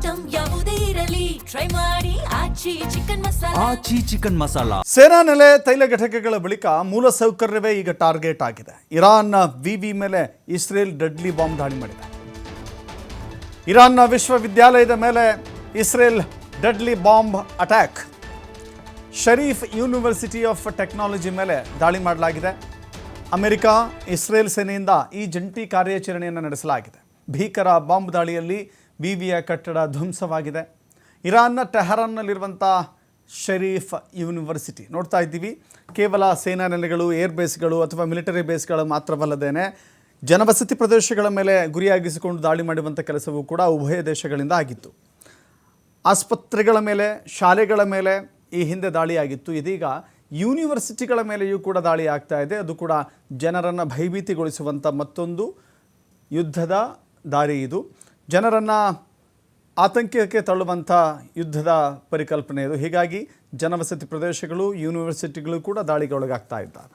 Item ಯಾವುದೇ ಇರಲಿ try ಮಾಡಿ ಆಚಿ ಚಿಕನ್ ಮಸಾಲಾ. ಸೇನಾ ನೆಲೆ ತೈಲ ಘಟಕಗಳ ಬಳಿಕ ಮೂಲ ಸೌಕರ್ಯವೇ ಈಗ ಟಾರ್ಗೆಟ್ ಆಗಿದೆ. ಇರಾನ್ನ ವಿವಿ ಮೇಲೆ ಇಸ್ರೇಲ್ ಡೆಡ್ಲಿ ಬಾಂಬ್ ದಾಳಿ ಮಾಡಿದೆ. ಇರಾನ್ನ ವಿಶ್ವವಿದ್ಯಾಲಯದ ಮೇಲೆ Israel deadly bomb attack. Sharif university of technology ಮೇಲೆ ದಾಳಿ ಮಾಡಲಾಗಿದೆ. ಅಮೆರಿಕ ಇಸ್ರೇಲ್ ಸೇನೆಯಿಂದ ಈ ಜಂಟಿ ಕಾರ್ಯಾಚರಣೆಯನ್ನು ನಡೆಸಲಾಗಿದೆ. ಭೀಕರ ಬಾಂಬ್ ದಾಳಿಯಲ್ಲಿ ವಿವಿಯ ಕಟ್ಟಡ ಧ್ವಂಸವಾಗಿದೆ. ಇರಾನ್ನ ಟೆಹರಾನ್ನಲ್ಲಿರುವಂಥ ಶರೀಫ್ ಯೂನಿವರ್ಸಿಟಿ ನೋಡ್ತಾ ಇದ್ದೀವಿ. ಕೇವಲ ಸೇನಾ ನೆಲೆಗಳು, ಏರ್ ಬೇಸ್ಗಳು ಅಥವಾ ಮಿಲಿಟರಿ ಬೇಸ್ಗಳು ಮಾತ್ರವಲ್ಲದೇನೆ ಜನವಸತಿ ಪ್ರದೇಶಗಳ ಮೇಲೆ ಗುರಿಯಾಗಿಸಿಕೊಂಡು ದಾಳಿ ಮಾಡುವಂಥ ಕೆಲಸವೂ ಕೂಡ ಉಭಯ ದೇಶಗಳಿಂದ ಆಗಿತ್ತು. ಆಸ್ಪತ್ರೆಗಳ ಮೇಲೆ, ಶಾಲೆಗಳ ಮೇಲೆ ಈ ಹಿಂದೆ ದಾಳಿಯಾಗಿತ್ತು. ಇದೀಗ ಯೂನಿವರ್ಸಿಟಿಗಳ ಮೇಲೆಯೂ ಕೂಡ ದಾಳಿ ಆಗ್ತಾ ಇದೆ. ಅದು ಕೂಡ ಜನರನ್ನು ಭಯಭೀತಿಗೊಳಿಸುವಂಥ ಮತ್ತೊಂದು ಯುದ್ಧದ ದಾರಿ ಇದು. ಜನರನ್ನು ಆತಂಕಕ್ಕೆ ತಳ್ಳುವಂಥ ಯುದ್ಧದ ಪರಿಕಲ್ಪನೆ ಇದು. ಹೀಗಾಗಿ ಜನವಸತಿ ಪ್ರದೇಶಗಳು, ಯೂನಿವರ್ಸಿಟಿಗಳು ಕೂಡ ದಾಳಿಗೆ ಒಳಗಾಗ್ತಾ ಇದ್ದಾರೆ.